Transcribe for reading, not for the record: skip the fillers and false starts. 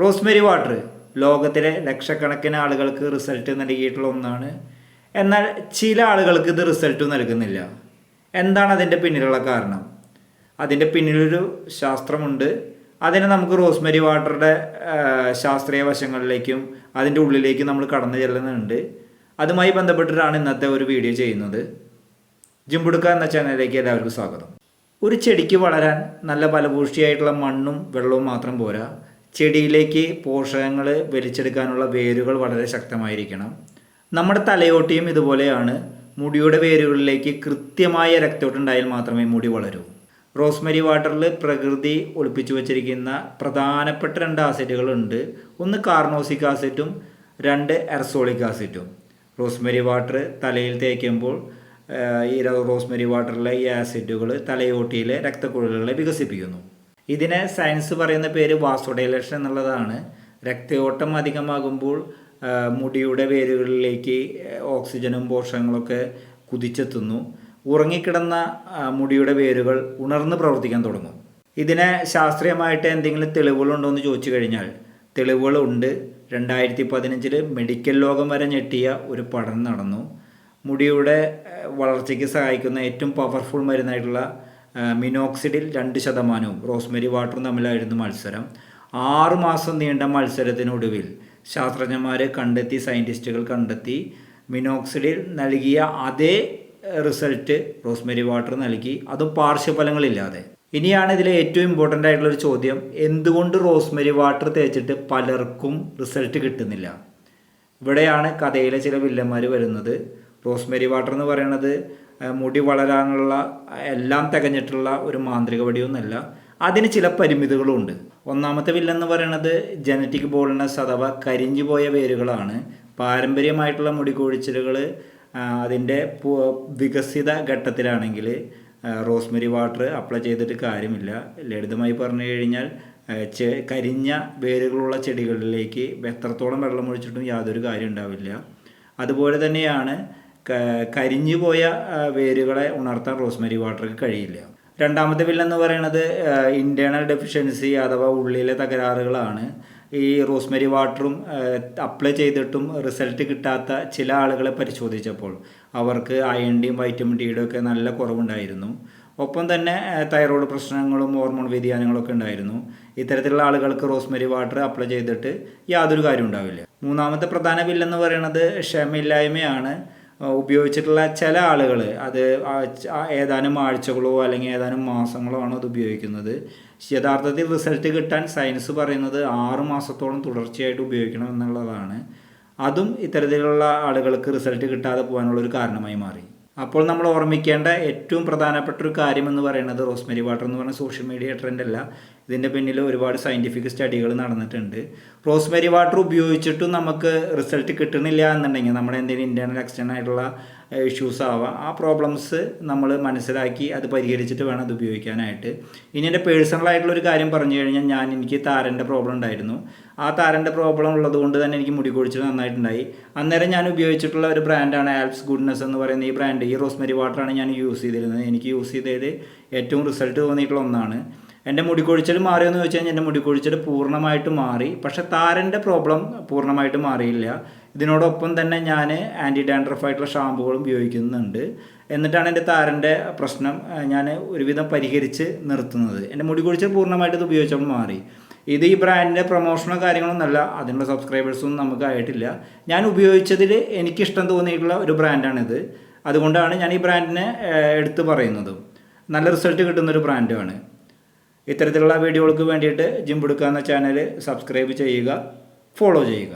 Rosemary water ലോകത്തിലെ ലക്ഷക്കണക്കിന് ആളുകൾക്ക് റിസൾട്ട് നൽകിയിട്ടുള്ള ഒന്നാണ്. എന്നാൽ ചില ആളുകൾക്ക് ഇത് റിസൾട്ട് നൽകുന്നില്ല. എന്താണ് അതിൻ്റെ പിന്നിലുള്ള കാരണം? അതിൻ്റെ പിന്നിലൊരു ശാസ്ത്രമുണ്ട്. അതിന് നമുക്ക് റോസ്മെരി വാട്ടറുടെ ശാസ്ത്രീയ വശങ്ങളിലേക്കും അതിൻ്റെ ഉള്ളിലേക്കും നമ്മൾ കടന്നു ചെല്ലുന്നുണ്ട്. അതുമായി ബന്ധപ്പെട്ടിട്ടാണ് ഇന്നത്തെ ഒരു വീഡിയോ ചെയ്യുന്നത്. ജിംബുടുക്ക എന്ന ചാനലിലേക്ക് എല്ലാവർക്കും സ്വാഗതം. ഒരു ചെടിക്ക് വളരാൻ നല്ല ഫലഭൂഷ്ടിയായിട്ടുള്ള മണ്ണും വെള്ളവും മാത്രം പോരാ. ചെടിയിലേക്ക് പോഷകങ്ങൾ വലിച്ചെടുക്കാനുള്ള വേരുകൾ വളരെ ശക്തമായിരിക്കണം. നമ്മുടെ തലയോട്ടിയും ഇതുപോലെയാണ്. മുടിയുടെ വേരുകളിലേക്ക് കൃത്യമായ രക്തയോട്ടമുണ്ടായാൽ മാത്രമേ മുടി വളരൂ. റോസ്മെരി വാട്ടറിൽ പ്രകൃതി ഒളിപ്പിച്ചു വച്ചിരിക്കുന്ന പ്രധാനപ്പെട്ട 2 ആസിഡുകളുണ്ട്. ഒന്ന് കാർണോസിക് ആസിഡും 2 എർസോളിക് ആസിഡും. റോസ്മെരി വാട്ടർ തലയിൽ തേക്കുമ്പോൾ ഈ റോസ്മെരി വാട്ടറിലെ ഈ ആസിഡുകൾ തലയോട്ടിയിലെ രക്തക്കുഴലുകളെ വികസിപ്പിക്കുന്നു. ഇതിനെ സയൻസ് പറയുന്ന പേര് വാസോഡൈലേഷൻ എന്നുള്ളതാണ്. രക്തയോട്ടം അധികമാകുമ്പോൾ മുടിയുടെ വേരുകളിലേക്ക് ഓക്സിജനും പോഷകങ്ങളൊക്കെ കുതിച്ചെത്തുന്നു. ഉറങ്ങിക്കിടന്ന മുടിയുടെ വേരുകൾ ഉണർന്ന് പ്രവർത്തിക്കാൻ തുടങ്ങും. ഇതിനെ ശാസ്ത്രീയമായിട്ട് എന്തെങ്കിലും തെളിവുകളുണ്ടോ എന്ന് ചോദിച്ചു കഴിഞ്ഞാൽ തെളിവുകളുണ്ട്. 2015 മെഡിക്കൽ ലോകം വരെ ഞെട്ടിയ ഒരു പഠനം നടന്നു. മുടിയുടെ വളർച്ചയ്ക്ക് സഹായിക്കുന്ന ഏറ്റവും പവർഫുൾ മരുന്നായിട്ടുള്ള മിനോക്സിഡിൽ 2% റോസ്മെരി വാട്ടറും തമ്മിലായിരുന്നു മത്സരം. 6 മാസം നീണ്ട മത്സരത്തിനൊടുവിൽ ശാസ്ത്രജ്ഞന്മാർ കണ്ടെത്തി, സയൻറ്റിസ്റ്റുകൾ കണ്ടെത്തി, മിനോക്സിഡിൽ നൽകിയ അതേ റിസൾട്ട് റോസ്മെരി വാട്ടർ നൽകി, അതും പാർശ്വഫലങ്ങളില്ലാതെ. ഇനിയാണ് ഇതിലെ ഏറ്റവും ഇമ്പോർട്ടൻ്റ് ആയിട്ടുള്ളൊരു ചോദ്യം: എന്തുകൊണ്ട് റോസ്മെരി വാട്ടർ തേച്ചിട്ട് പലർക്കും റിസൾട്ട് കിട്ടുന്നില്ല? ഇവിടെയാണ് കഥയിലെ ചില വില്ലന്മാർ വരുന്നത്. റോസ്മെരി വാട്ടർ എന്ന് പറയുന്നത് മുടി വളരാനുള്ള എല്ലാം തികഞ്ഞിട്ടുള്ള ഒരു മാന്ത്രിക വടിയൊന്നുമല്ല. അതിന് ചില പരിമിതികളുമുണ്ട്. ഒന്നാമത്തെ വില്ലെന്ന് പറയുന്നത് ജനറ്റിക് ബോൾഡ്നെസ് അഥവാ കരിഞ്ഞു പോയ വേരുകളാണ്. പാരമ്പര്യമായിട്ടുള്ള മുടി കൊഴിച്ചിലുകൾ അതിൻ്റെ വികസിത ഘട്ടത്തിലാണെങ്കിൽ റോസ്മെരി വാട്ടർ അപ്ലൈ ചെയ്തിട്ട് കാര്യമില്ല. ലളിതമായി പറഞ്ഞു കഴിഞ്ഞാൽ കരിഞ്ഞ വേരുകളുള്ള ചെടികളിലേക്ക് എത്രത്തോളം വെള്ളം ഒഴിച്ചിട്ടും യാതൊരു കാര്യം ഉണ്ടാവില്ല. അതുപോലെ തന്നെയാണ് കരിഞ്ഞു പോയ വേരുകളെ ഉണർത്താൻ റോസ്മെരി വാട്ടർക്ക് കഴിയില്ല. രണ്ടാമത്തെ ബില്ലെന്ന് പറയുന്നത് ഇൻറ്റേർണൽ ഡെഫിഷ്യൻസി അഥവാ ഉള്ളിലെ തകരാറുകളാണ്. ഈ റോസ്മെരി വാട്ടറും അപ്ലൈ ചെയ്തിട്ടും റിസൾട്ട് കിട്ടാത്ത ചില ആളുകളെ പരിശോധിച്ചപ്പോൾ അവർക്ക് അയണിൻ്റെയും വൈറ്റമിൻ ഡിയുടെ ഒക്കെ നല്ല കുറവുണ്ടായിരുന്നു. ഒപ്പം തന്നെ തൈറോയ്ഡ് പ്രശ്നങ്ങളും ഹോർമോൺ വ്യതിയാനങ്ങളൊക്കെ ഉണ്ടായിരുന്നു. ഇത്തരത്തിലുള്ള ആളുകൾക്ക് റോസ്മെരി വാട്ടർ അപ്ലൈ ചെയ്തിട്ട് യാതൊരു കാര്യം ഉണ്ടാവില്ല. മൂന്നാമത്തെ പ്രധാന ബില്ലെന്ന് പറയുന്നത് ക്ഷമയില്ലായ്മയാണ്. ഉപയോഗിച്ചിട്ടുള്ള ചില ആളുകൾ അത് ഏതാനും ആഴ്ചകളോ അല്ലെങ്കിൽ ഏതാനും മാസങ്ങളോ ആണ് അത് ഉപയോഗിക്കുന്നത്. യഥാർത്ഥത്തിൽ റിസൾട്ട് കിട്ടാൻ സയൻസ് പറയുന്നത് 6 മാസത്തോളം തുടർച്ചയായിട്ട് ഉപയോഗിക്കണം എന്നുള്ളതാണ്. അതും ഇത്തരത്തിലുള്ള ആളുകൾക്ക് റിസൾട്ട് കിട്ടാതെ പോകാനുള്ളൊരു കാരണമായി മാറി. അപ്പോൾ നമ്മൾ ഓർമ്മിക്കേണ്ട ഏറ്റവും പ്രധാനപ്പെട്ട ഒരു കാര്യം എന്ന് പറയുന്നത് റോസ്മെരി വാട്ടർ എന്ന് പറഞ്ഞ സോഷ്യൽ മീഡിയ ട്രെൻഡ് അല്ല. ഇതിൻ്റെ പിന്നിൽ ഒരുപാട് സയൻറ്റിഫിക് സ്റ്റഡികൾ നടന്നിട്ടുണ്ട്. റോസ്മെരി വാട്ടർ ഉപയോഗിച്ചിട്ടും നമുക്ക് റിസൾട്ട് കിട്ടണില്ല എന്നുണ്ടെങ്കിൽ നമ്മുടെ എന്തെങ്കിലും ഇൻറ്റേർണൽ എക്സ്റ്റേണൽ ആയിട്ടുള്ള ഇഷ്യൂസ് ആവാം. ആ പ്രോബ്ലംസ് നമ്മൾ മനസ്സിലാക്കി അത് പരിഹരിച്ചിട്ട് വേണം അത് ഉപയോഗിക്കാനായിട്ട്. ഇനി എൻ്റെ പേഴ്സണലായിട്ടുള്ളൊരു കാര്യം പറഞ്ഞു കഴിഞ്ഞാൽ എനിക്ക് താരൻ്റെ പ്രോബ്ലം ഉണ്ടായിരുന്നു. ആ താരൻ്റെ പ്രോബ്ലം ഉള്ളത് കൊണ്ട് തന്നെ എനിക്ക് മുടി കൊഴിച്ചിൽ നന്നായിട്ടുണ്ടായി. അന്നേരം ഞാൻ ഉപയോഗിച്ചിട്ടുള്ള ഒരു ബ്രാൻഡാണ് ആൽപ്സ് ഗുഡ്നെസ് എന്ന് പറയുന്ന ഈ ബ്രാൻഡ്. ഈ റോസ്മെരി വാട്ടറാണ് ഞാൻ യൂസ് ചെയ്തിരുന്നത്. എനിക്ക് യൂസ് ചെയ്തതിൽ ഏറ്റവും റിസൾട്ട് തോന്നിയിട്ടുള്ള ഒന്നാണ്. എൻ്റെ മുടി കൊഴിച്ചിൽ മാറിയെന്ന് ചോദിച്ചു കഴിഞ്ഞാൽ എൻ്റെ മുടി കൊഴിച്ചിൽ പൂർണ്ണമായിട്ട് മാറി. പക്ഷേ താരൻ്റെ പ്രോബ്ലം പൂർണ്ണമായിട്ട് മാറിയില്ല. ഇതിനോടൊപ്പം തന്നെ ഞാൻ ആൻറ്റി ഡാൻഡ്രഫ് ആയിട്ടുള്ള ഷാമ്പുകളും ഉപയോഗിക്കുന്നുണ്ട്. എന്നിട്ടാണ് എൻ്റെ താരൻ്റെ പ്രശ്നം ഞാൻ ഒരുവിധം പരിഹരിച്ച് നിർത്തുന്നത്. എൻ്റെ മുടി കൊഴിച്ചിൽ പൂർണ്ണമായിട്ട് ഇത് ഉപയോഗിച്ചപ്പോൾ മാറി. ഇത് ഈ ബ്രാൻഡിൻ്റെ പ്രൊമോഷനോ കാര്യങ്ങളൊന്നുമല്ല, അതിനുള്ള സബ്സ്ക്രൈബേഴ്സൊന്നും നമുക്ക് ആയിട്ടില്ല. ഞാൻ ഉപയോഗിച്ചതിൽ എനിക്കിഷ്ടം തോന്നിയിട്ടുള്ള ഒരു ബ്രാൻഡാണിത്. അതുകൊണ്ടാണ് ഞാൻ ഈ ബ്രാൻഡിനെ എടുത്തു പറയുന്നതും. നല്ല റിസൾട്ട് കിട്ടുന്നൊരു ബ്രാൻഡാണ്. ഇത്തരത്തിലുള്ള വീഡിയോകൾക്ക് വേണ്ടിയിട്ട് ജിംബുടുക്ക എന്ന ചാനൽ സബ്സ്ക്രൈബ് ചെയ്യുക, ഫോളോ ചെയ്യുക.